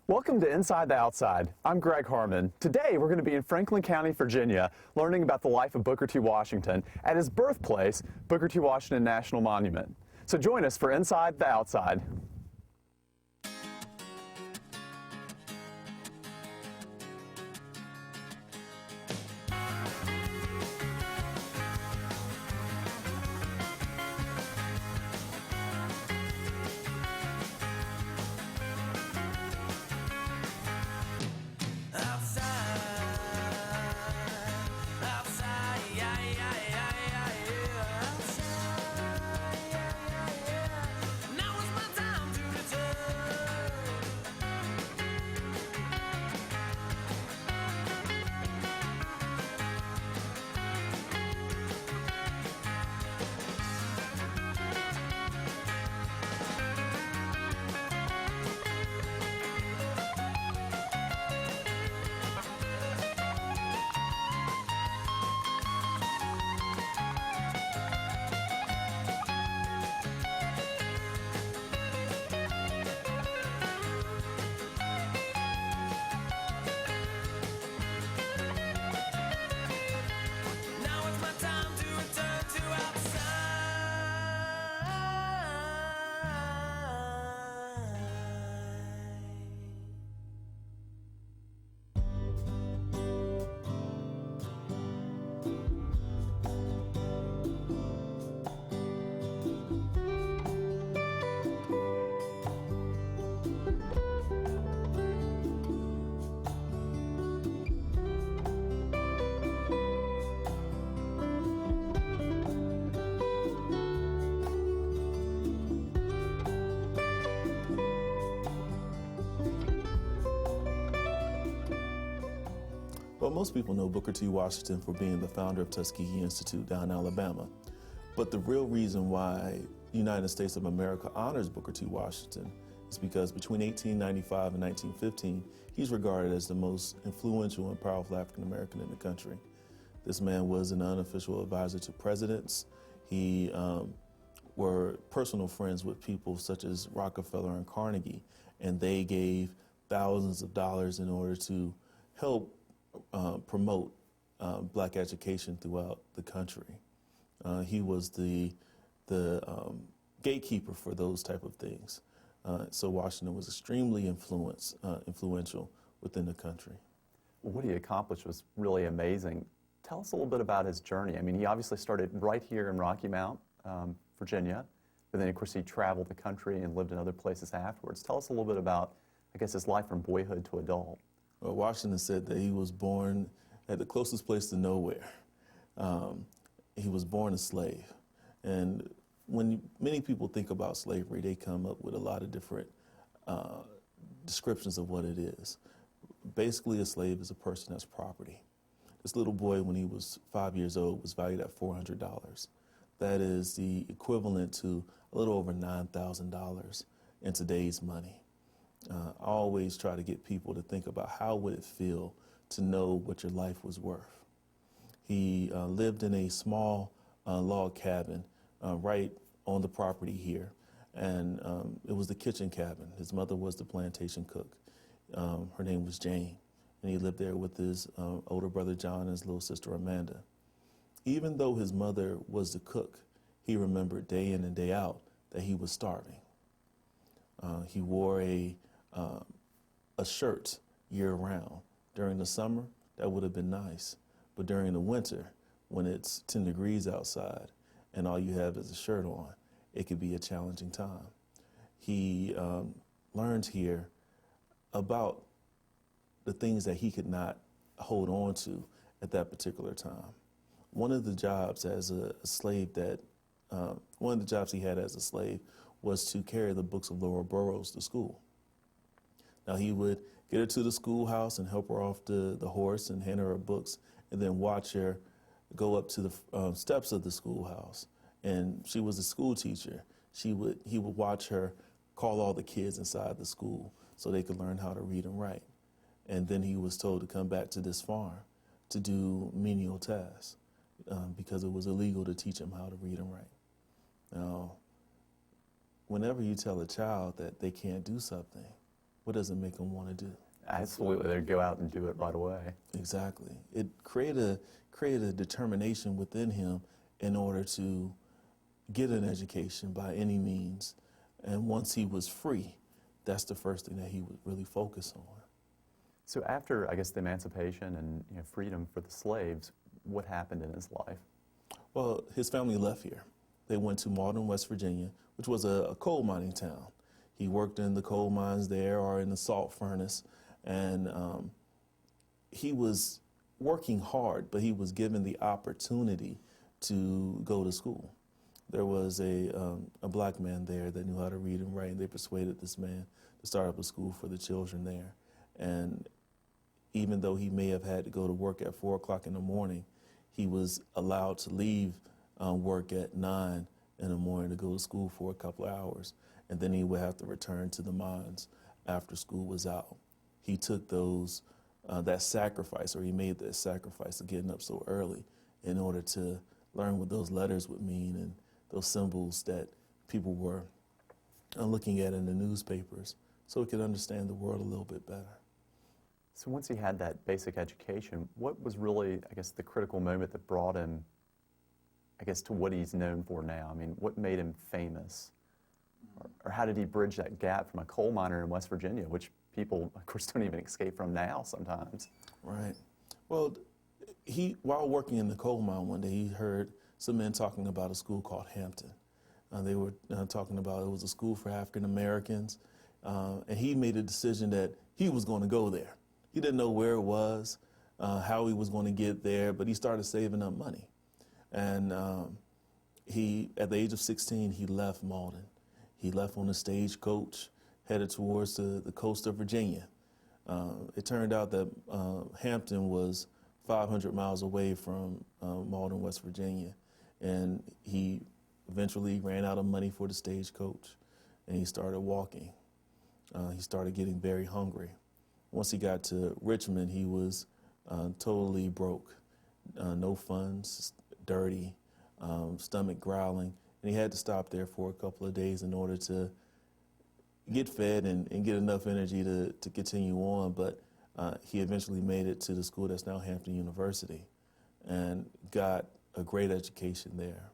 Welcome to Inside the Outside. I'm Greg Harmon. Today we're going to be in Franklin County, Virginia, learning about the life of Booker T. Washington at his birthplace, Booker T. Washington National Monument. So join us for Inside the Outside. Well, most people know Booker T. Washington for being the founder of Tuskegee Institute down in Alabama. But the real reason why the United States of America honors Booker T. Washington is because between 1895 and 1915, he's regarded as the most influential and powerful African American in the country. This man was an unofficial advisor to presidents. He were personal friends with people such as Rockefeller and Carnegie, and they gave thousands of dollars in order to help promote black education throughout the country. He was the gatekeeper for those type of things. So Washington was extremely influential within the country. Well, what he accomplished was really amazing. Tell us a little bit about his journey. I mean, he obviously started right here in Rocky Mount, Virginia, but then of course he traveled the country and lived in other places afterwards. Tell us a little bit about, I guess, his life from boyhood to adult. Well, Washington said that he was born at the closest place to nowhere. He was born a slave. And when many people think about slavery, they come up with a lot of different descriptions of what it is. Basically, a slave is a person that's property. This little boy, when he was 5 years old, was valued at $400. That is the equivalent to a little over $9,000 in today's money. I always try to get people to think about how would it feel to know what your life was worth. He lived in a small log cabin right on the property here, and it was the kitchen cabin. His mother was the plantation cook. Her name was Jane, and he lived there with his older brother John and his little sister Amanda. Even though his mother was the cook, he remembered day in and day out that he was starving. He wore a shirt year-round. During the summer, that would have been nice. But during the winter, when it's 10 degrees outside and all you have is a shirt on, it could be a challenging time. He learned here about the things that he could not hold on to at that particular time. One of the jobs as a slave one of the jobs he had as a slave was to carry the books of Laura Burrows to school. Now, he would get her to the schoolhouse and help her off the horse and hand her her books, and then watch her go up to the steps of the schoolhouse. And she was a school teacher. He would watch her call all the kids inside the school so they could learn how to read and write. And then he was told to come back to this farm to do menial tasks because it was illegal to teach him how to read and write. Now, whenever you tell a child that they can't do something, what does it make them want to do? Absolutely, they'd go out and do it right away. Exactly. It created a determination within him in order to get an education by any means. And once he was free, that's the first thing that he would really focus on. So after, I guess, the emancipation and freedom for the slaves, what happened in his life? Well, his family left here. They went to Malden, West Virginia, which was a coal mining town. He worked in the coal mines there or in the salt furnace, and he was working hard, but he was given the opportunity to go to school. There was a black man there that knew how to read and write, and they persuaded this man to start up a school for the children there. And even though he may have had to go to work at 4 o'clock in the morning, he was allowed to leave work at 9 in the morning to go to school for a couple of hours. And then he would have to return to the mines after school was out. He took that sacrifice, or he made that sacrifice of getting up so early in order to learn what those letters would mean and those symbols that people were looking at in the newspapers, so he could understand the world a little bit better. So once he had that basic education, what was really, I guess, the critical moment that brought him, I guess, to what he's known for now? I mean, what made him famous? Or how did he bridge that gap from a coal miner in West Virginia, which people, of course, don't even escape from now sometimes? Right. Well, while working in the coal mine one day, he heard some men talking about a school called Hampton. They were talking about it was a school for African Americans, and he made a decision that he was going to go there. He didn't know where it was, how he was going to get there, but he started saving up money. And at the age of 16, he left Malden. He left on a stagecoach, headed towards the coast of Virginia. It turned out that Hampton was 500 miles away from Malden, West Virginia, and he eventually ran out of money for the stagecoach, and he started walking. He started getting very hungry. Once he got to Richmond, he was totally broke, no funds, dirty, stomach growling, and he had to stop there for a couple of days in order to get fed and get enough energy to continue on. But he eventually made it to the school that's now Hampton University and got a great education there.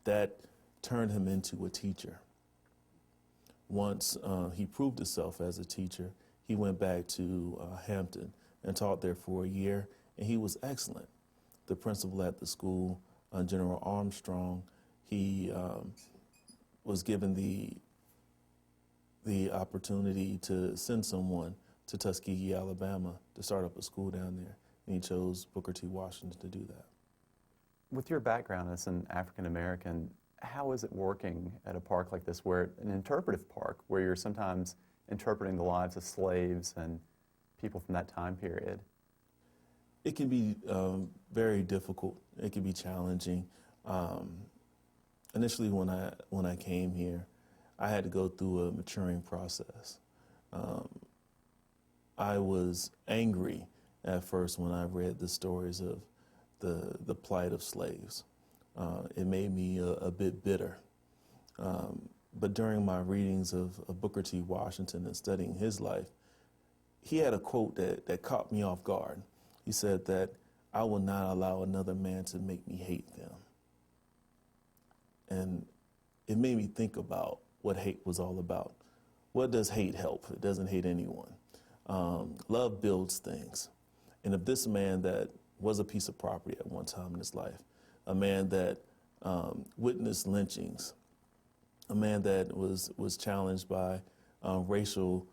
That turned him into a teacher. Once he proved himself as a teacher, he went back to Hampton and taught there for a year, and he was excellent. The principal at the school, General Armstrong, he was given the opportunity to send someone to Tuskegee, Alabama to start up a school down there, and he chose Booker T. Washington to do that. With your background as an African American, how is it working at a park like this, where an interpretive park, where you're sometimes interpreting the lives of slaves and people from that time period? It can be very difficult. It can be challenging. Initially, when I came here, I had to go through a maturing process. I was angry at first when I read the stories of the plight of slaves. It made me a bit bitter. But during my readings of Booker T. Washington and studying his life, he had a quote that caught me off guard. He said that, "I will not allow another man to make me hate them." And it made me think about what hate was all about. What does hate help? It doesn't hate anyone. Love builds things. And if this man that was a piece of property at one time in his life, a man that witnessed lynchings, a man that was challenged by racial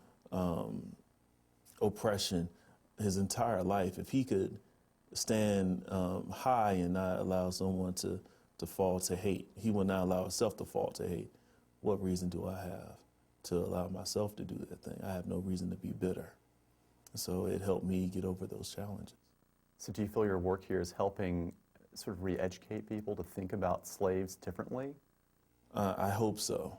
oppression his entire life, if he could stand high and not allow someone to fall to hate, he would not allow himself to fall to hate. What reason do I have to allow myself to do that thing? I have no reason to be bitter. So it helped me get over those challenges. So do you feel your work here is helping sort of re-educate people to think about slaves differently? I hope so.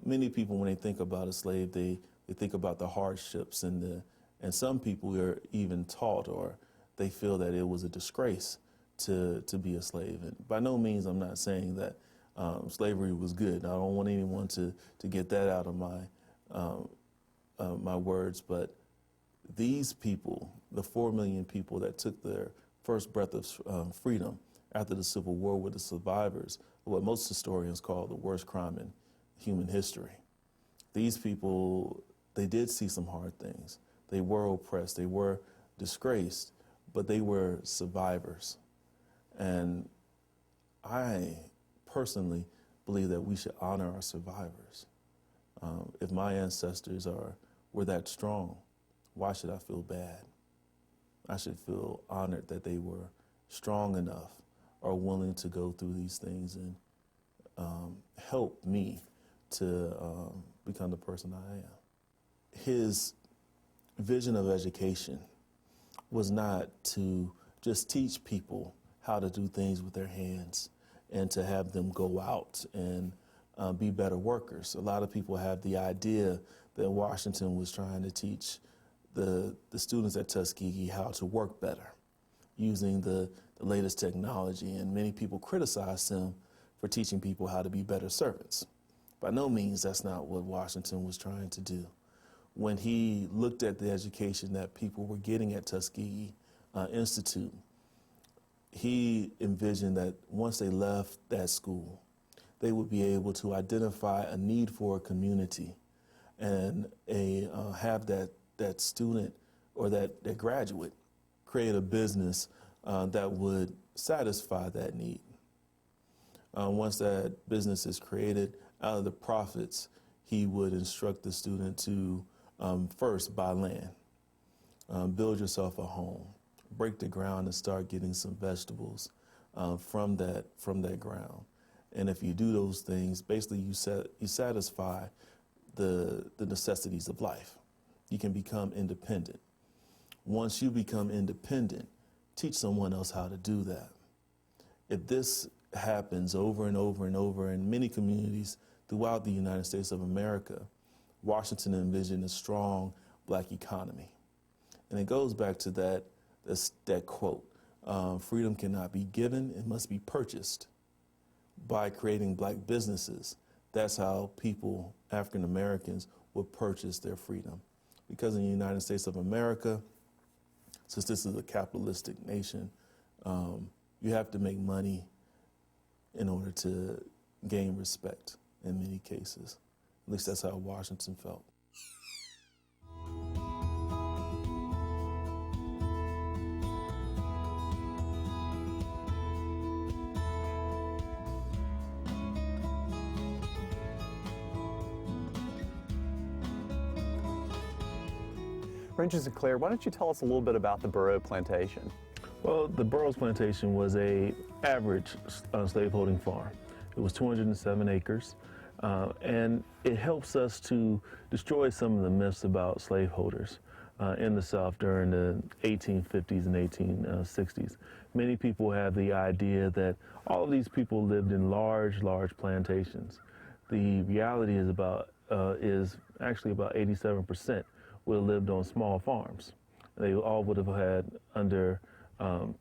Many people, when they think about a slave, they think about the hardships, and some people are even taught, or they feel that it was a disgrace to be a slave. And by no means I'm not saying that slavery was good. I don't want anyone to get that out of my words, but these people, the 4 million people that took their first breath of freedom after the Civil War, were the survivors of what most historians call the worst crime in human history. These people, they did see some hard things. They were oppressed, they were disgraced, but they were survivors. And I personally believe that we should honor our survivors. If my ancestors were that strong, why should I feel bad? I should feel honored that they were strong enough or willing to go through these things and help me to become the person I am. His vision of education was not to just teach people how to do things with their hands and to have them go out and be better workers. A lot of people have the idea that Washington was trying to teach the students at Tuskegee how to work better using the latest technology, and many people criticize him for teaching people how to be better servants. By no means that's not what Washington was trying to do. When he looked at the education that people were getting at Tuskegee Institute, he envisioned that once they left that school, they would be able to identify a need for a community and have that student or that graduate create a business that would satisfy that need. Once that business is created, out of the profits, he would instruct the student to first buy land, build yourself a home, break the ground and start getting some vegetables from that ground. And if you do those things, basically you satisfy the necessities of life. You can become independent. Once you become independent, teach someone else how to do that. If this happens over and over and over in many communities throughout the United States of America, Washington envisioned a strong black economy. And it goes back to that quote, freedom cannot be given, it must be purchased. By creating black businesses, that's how people, African Americans, would purchase their freedom. Because in the United States of America, since this is a capitalistic nation, you have to make money in order to gain respect in many cases. At least that's how Washington felt. Ranger Sinclair, why don't you tell us a little bit about the Burrows plantation? Well, the Burrows plantation was an average slaveholding farm. It was 207 acres, and it helps us to destroy some of the myths about slaveholders in the South during the 1850s and 1860s. Many people have the idea that all of these people lived in large plantations. The reality is actually about 87% would have lived on small farms. They all would have had under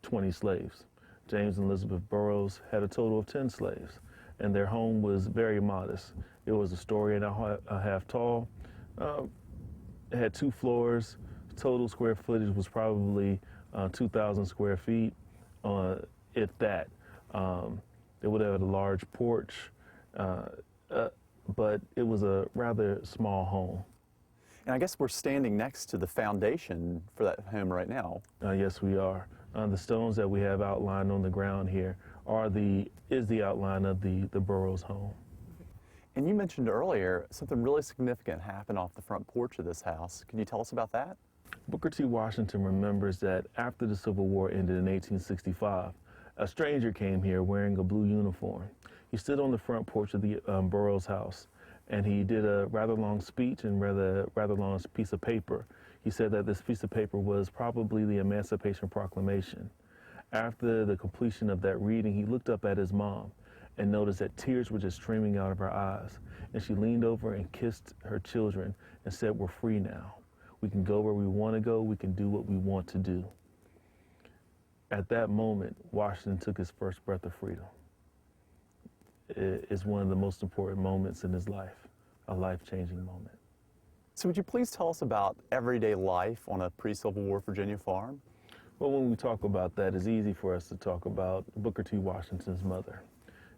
20 slaves. James and Elizabeth Burrows had a total of 10 slaves, and their home was very modest. It was a story and a half tall. It had 2 floors. Total square footage was probably 2,000 square feet, if that. It would have had a large porch, but it was a rather small home. And I guess we're standing next to the foundation for that home right now. Yes, we are. The stones that we have outlined on the ground here is the outline of the Burrows home. And you mentioned earlier something really significant happened off the front porch of this house. Can you tell us about that? Booker T. Washington remembers that after the Civil War ended in 1865, a stranger came here wearing a blue uniform. He stood on the front porch of the Burrows house, and he did a rather long speech and rather long piece of paper. He said that this piece of paper was probably the Emancipation Proclamation. After the completion of that reading, he looked up at his mom and noticed that tears were just streaming out of her eyes. And she leaned over and kissed her children and said, "We're free now. We can go where we want to go. We can do what we want to do." At that moment, Washington took his first breath of freedom. It's one of the most important moments in his life, a life-changing moment. So would you please tell us about everyday life on a pre-Civil War Virginia farm? Well, when we talk about that, it's easy for us to talk about Booker T. Washington's mother.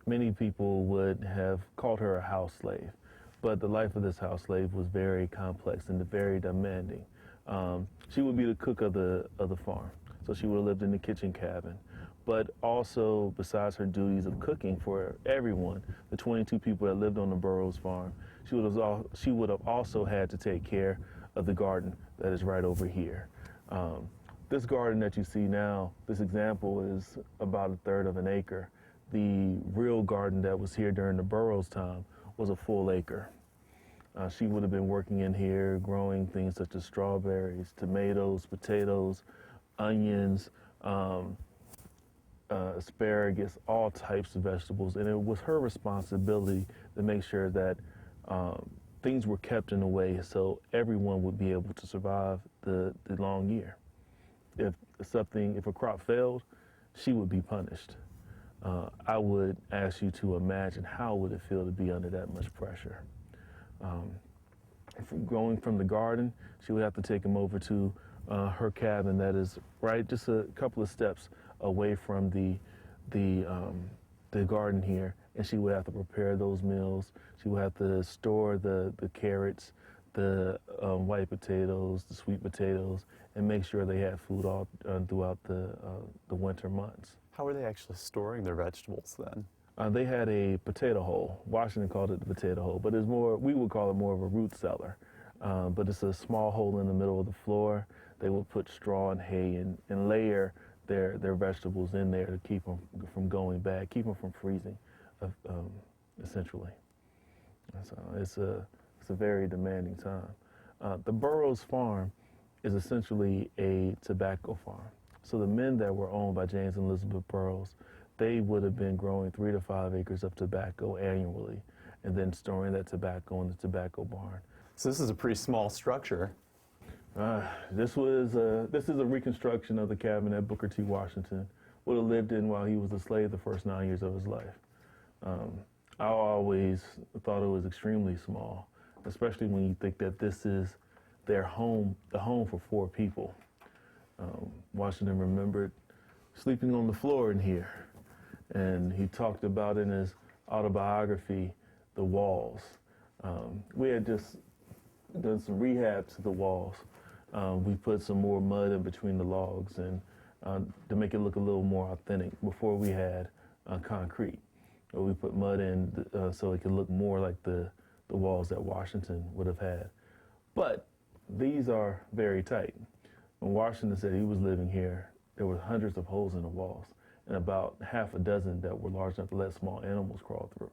Many people would have called her a house slave, but the life of this house slave was very complex and very demanding. She would be the cook of the farm, so she would have lived in the kitchen cabin. But also, besides her duties of cooking for everyone, the 22 people that lived on the Burrows farm, she would have also had to take care of the garden that is right over here. This garden that you see now, this example is about 1/3 of an acre. The real garden that was here during the Burrows time was a full acre. She would have been working in here, growing things such as strawberries, tomatoes, potatoes, onions, asparagus, all types of vegetables. And it was her responsibility to make sure that things were kept in a way so everyone would be able to survive the long year. If a crop failed, she would be punished. I would ask you to imagine how would it feel to be under that much pressure. Going from the garden, she would have to take him over to her cabin that is right just a couple of steps away from the garden here, and she would have to prepare those meals. She would have to store the carrots, the white potatoes, the sweet potatoes, and make sure they had food all throughout the winter months. How were they actually storing their vegetables then? They had a potato hole. Washington called it the potato hole, but it's more, we would call it more of a root cellar. But it's a small hole in the middle of the floor. They would put straw and hay and layer their vegetables in there to keep them from going bad, keep them from freezing, essentially. So it's a very demanding time. The Burrows farm is essentially a tobacco farm. So the men that were owned by James and Elizabeth Burrows, they would have been growing 3 to 5 acres of tobacco annually and then storing that tobacco in the tobacco barn. So this is a pretty small structure. This is a reconstruction of the cabin that Booker T. Washington would have lived in while he was a slave the first 9 years of his life. I always thought it was extremely small, especially when you think that this is their home, the home for 4 people. Washington remembered sleeping on the floor in here, and he talked about in his autobiography, the walls. We had just done some rehab to the walls. We put some more mud in between the logs and to make it look a little more authentic. Before we had concrete, we put mud in so it could look more like the walls that Washington would have had. But these are very tight. When Washington said he was living here, there were hundreds of holes in the walls and about half a dozen that were large enough to let small animals crawl through.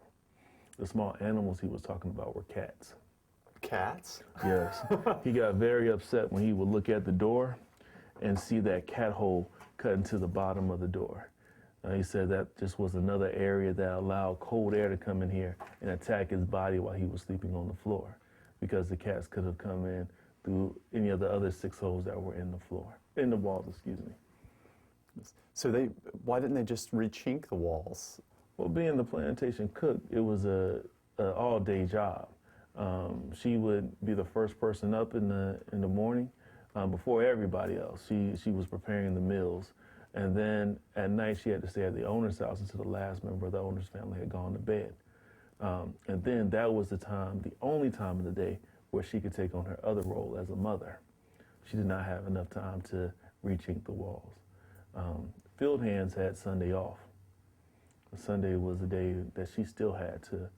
The small animals he was talking about were cats. Cats? Yes. He got very upset when he would look at the door and see that cat hole cut into the bottom of the door. He said that just was another area that allowed cold air to come in here and attack his body while he was sleeping on the floor, because the cats could have come in through any of the other 6 holes that were in the walls, excuse me. So why didn't they just re-chink the walls? Well, being the plantation cook, it was a all-day job. She would be the first person up in the morning before everybody else. She was preparing the meals, and then at night she had to stay at the owner's house until the last member of the owner's family had gone to bed. And then that was the only time of the day where she could take on her other role as a mother. She did not have enough time to re-chink the walls. Field hands had Sunday off. Sunday was the day that she still had to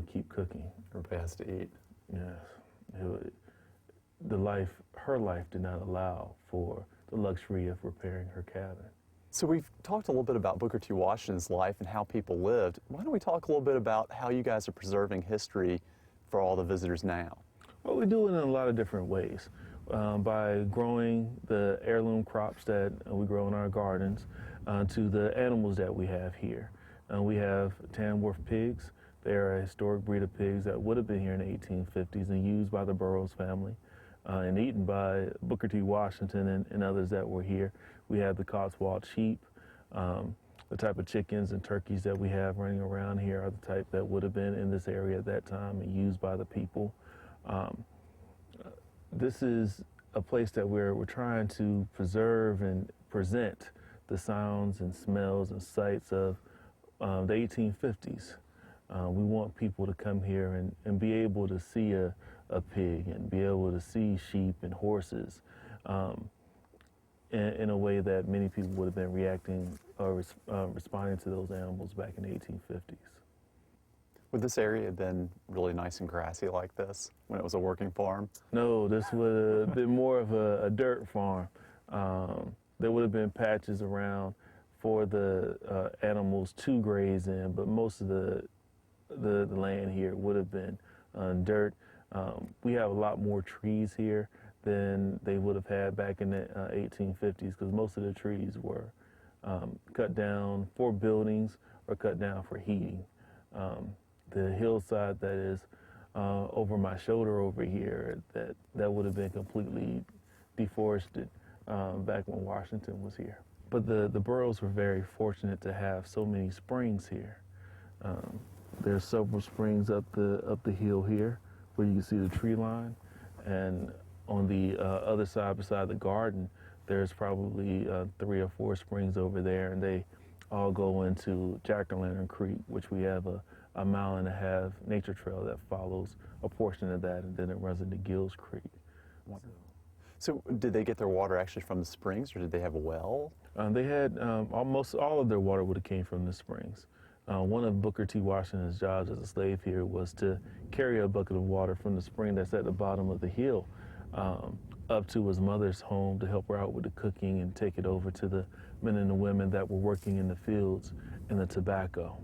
keep cooking. Everybody has to eat. Yes. Her life did not allow for the luxury of repairing her cabin. So we've talked a little bit about Booker T. Washington's life and how people lived. Why don't we talk a little bit about how you guys are preserving history for all the visitors now? Well, we do it in a lot of different ways. By growing the heirloom crops that we grow in our gardens, to the animals that we have here. We have Tamworth pigs. They are a historic breed of pigs that would have been here in the 1850s and used by the Burrows family and eaten by Booker T. Washington and others that were here. We have the Cotswold sheep. The type of chickens and turkeys that we have running around here are the type that would have been in this area at that time and used by the people. this is a place that we're trying to preserve and present the sounds and smells and sights of the 1850s. We want people to come here and be able to see a pig and be able to see sheep and horses in a way that many people would have been reacting or responding to those animals back in the 1850s. Would this area have been really nice and grassy like this when it was a working farm? No, this would have been more of a dirt farm. There would have been patches around for the animals to graze in, but most of the land here would have been dirt. We have a lot more trees here than they would have had back in the 1850s, because most of the trees were cut down for buildings or cut down for heating. The hillside that is over my shoulder over here, that would have been completely deforested back when Washington was here. But the Burrows were very fortunate to have so many springs here. There's several springs up the hill here where you can see the tree line, and on the other side beside the garden, there's probably 3 or 4 springs over there, and they all go into Jack-o'-lantern Creek, which we have a 1.5 mile nature trail that follows a portion of that, and then it runs into Gills Creek. So did they get their water actually from the springs, or did they have a well? They had almost all of their water would have came from the springs. One of Booker T. Washington's jobs as a slave here was to carry a bucket of water from the spring that's at the bottom of the hill up to his mother's home to help her out with the cooking and take it over to the men and the women that were working in the fields and the tobacco.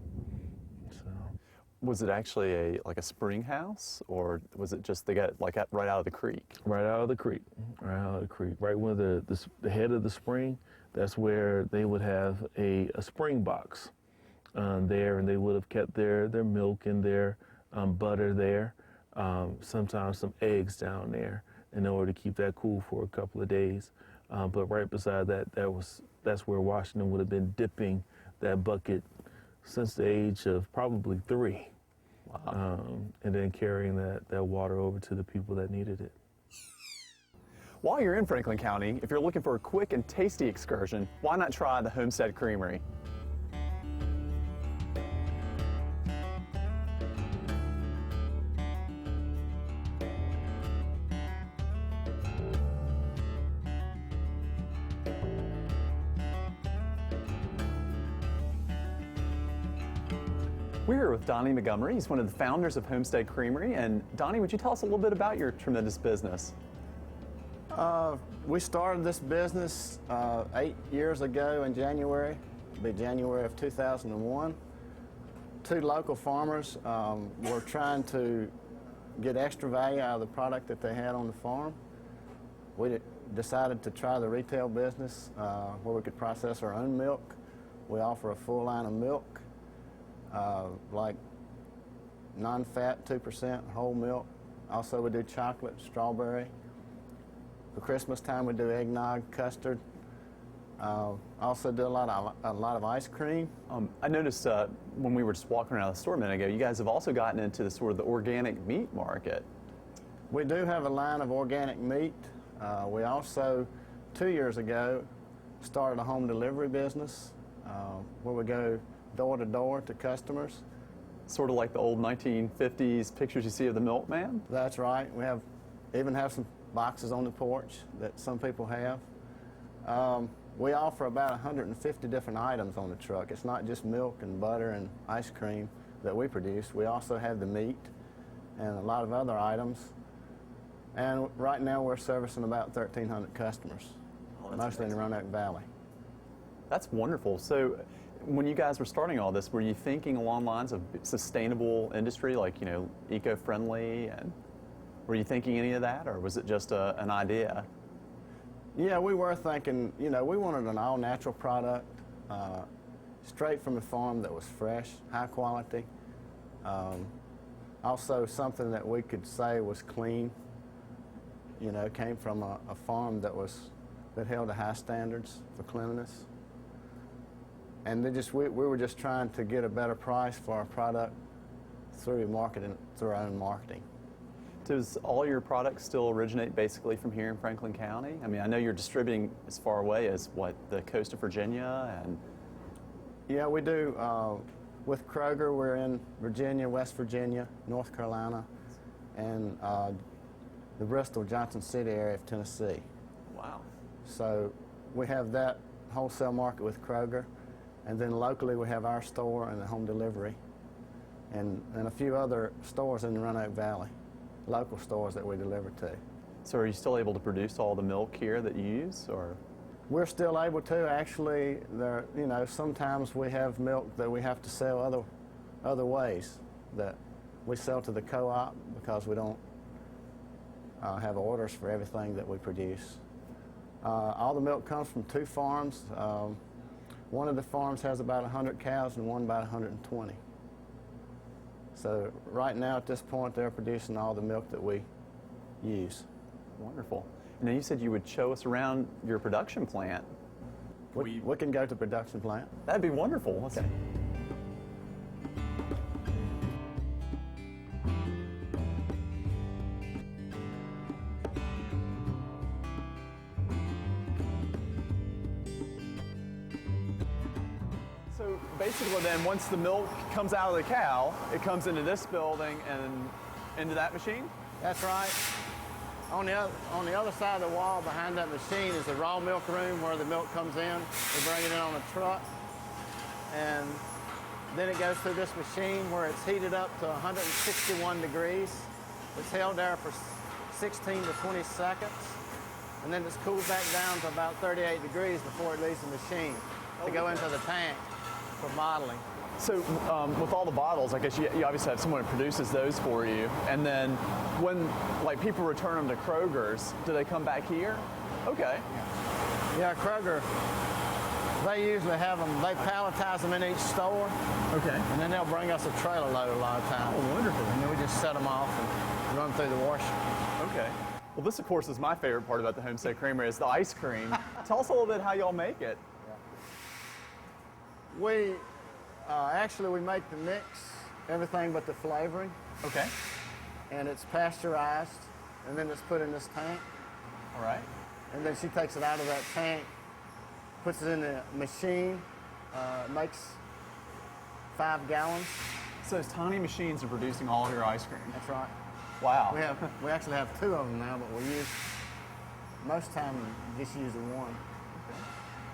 Was it actually like a spring house, or was it just they got it like right out of the creek? Right out of the creek, right out of the creek. Right where the head of the spring, that's where they would have a spring box there, and they would have kept their milk and their butter there, sometimes some eggs down there in order to keep that cool for a couple of days. But right beside that, that's where Washington would have been dipping that bucket since the age of probably 3. Wow. And then carrying that water over to the people that needed it. While you're in Franklin County, if you're looking for a quick and tasty excursion, why not try the Homestead Creamery? We're here with Donnie Montgomery. He's one of the founders of Homestead Creamery. And Donnie, would you tell us a little bit about your tremendous business? We started this business 8 years ago in January. It'll be January of 2001. 2 local farmers were trying to get extra value out of the product that they had on the farm. We decided to try the retail business where we could process our own milk. We offer a full line of milk, like non-fat, 2% whole milk. Also, we do chocolate, strawberry. For Christmas time, we do eggnog, custard. Also do a lot of ice cream. I noticed when we were just walking around the store a minute ago, you guys have also gotten into the sort of the organic meat market. We do have a line of organic meat. We also, 2 years ago, started a home delivery business where we go door to door to customers. Sort of like the old 1950s pictures you see of the milkman? That's right. We even have some boxes on the porch that some people have. We offer about 150 different items on the truck. It's not just milk and butter and ice cream that we produce. We also have the meat and a lot of other items. And right now we're servicing about 1,300 customers, mostly in the Roanoke Valley. That's wonderful. So when you guys were starting all this, were you thinking along lines of sustainable industry, like, you know, eco-friendly, and were you thinking any of that, or was it just an idea? Yeah, we were thinking, you know, we wanted an all-natural product, straight from the farm that was fresh, high quality. Also something that we could say was clean, you know, came from a farm that held the high standards for cleanliness. And we were just trying to get a better price for our product through our own marketing. Does all your products still originate basically from here in Franklin County? I mean, I know you're distributing as far away as, what, the coast of Virginia and... Yeah, we do. With Kroger, we're in Virginia, West Virginia, North Carolina, and the Bristol, Johnson City area of Tennessee. Wow. So we have that wholesale market with Kroger, and then locally we have our store and the home delivery, and a few other stores in the Roanoke Valley, local stores that we deliver to. So are you still able to produce all the milk here that you use, or? We're still able to. Actually, sometimes we have milk that we have to sell other ways, that we sell to the co-op because we don't have orders for everything that we produce. All the milk comes from 2 farms. One of the farms has about 100 cows and one about 120. So right now at this point they're producing all the milk that we use. Wonderful. Now you said you would show us around your production plant. We can go to the production plant. That'd be wonderful. Okay. So basically then, once the milk comes out of the cow, it comes into this building and into that machine? That's right. On the other side of the wall behind that machine is the raw milk room where the milk comes in. We bring it in on a truck, and then it goes through this machine where it's heated up to 161 degrees. It's held there for 16 to 20 seconds, and then it's cooled back down to about 38 degrees before it leaves the machine to go into the tank for bottling. So with all the bottles, I guess you obviously have someone who produces those for you. And then when people return them to Kroger's, do they come back here? Okay. Yeah, Kroger, they usually have them, they palletize them in each store. Okay. And then they'll bring us a trailer load a lot of times. Oh, wonderful. And then we just set them off and run through the washer. Okay. Well, this, of course, is my favorite part about the Homestead Creamery, is the ice cream. Tell us a little bit how y'all make it. Actually, we make the mix, everything but the flavoring, Okay. and it's pasteurized, and then it's put in this tank, All right. and then she takes it out of that tank, puts it in the machine, makes 5 gallons. So those tiny machines are producing all of your ice cream. That's right. Wow. We actually have 2 of them now, but most time just use the one.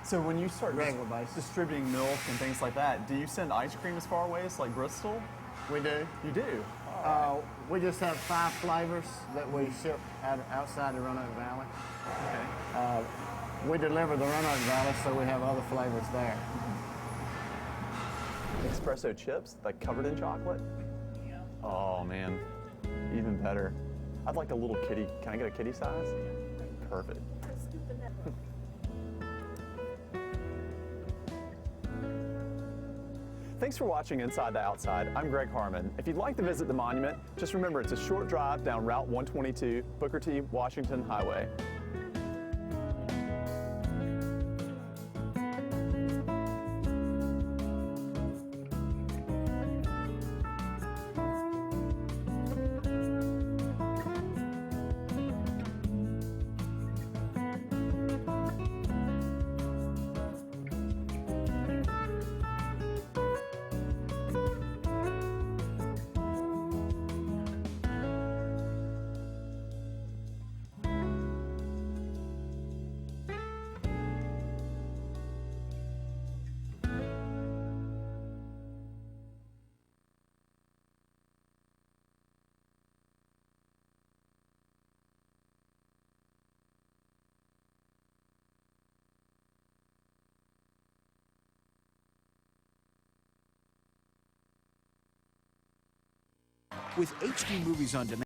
So when you start Regular basis. distributing milk and things like that, do you send ice cream as far away as like Bristol? We do. You do? We just have 5 flavors that we ship outside the Roanoke Valley. Okay. We deliver the Roanoke Valley, so we have other flavors there. Espresso chips, like covered in chocolate? Yeah. Oh, man. Even better. I'd like a little kitty. Can I get a kitty size? Perfect. Thanks for watching Inside the Outside. I'm Greg Harmon. If you'd like to visit the monument, just remember it's a short drive down Route 122, Booker T. Washington Highway. With HD movies on demand.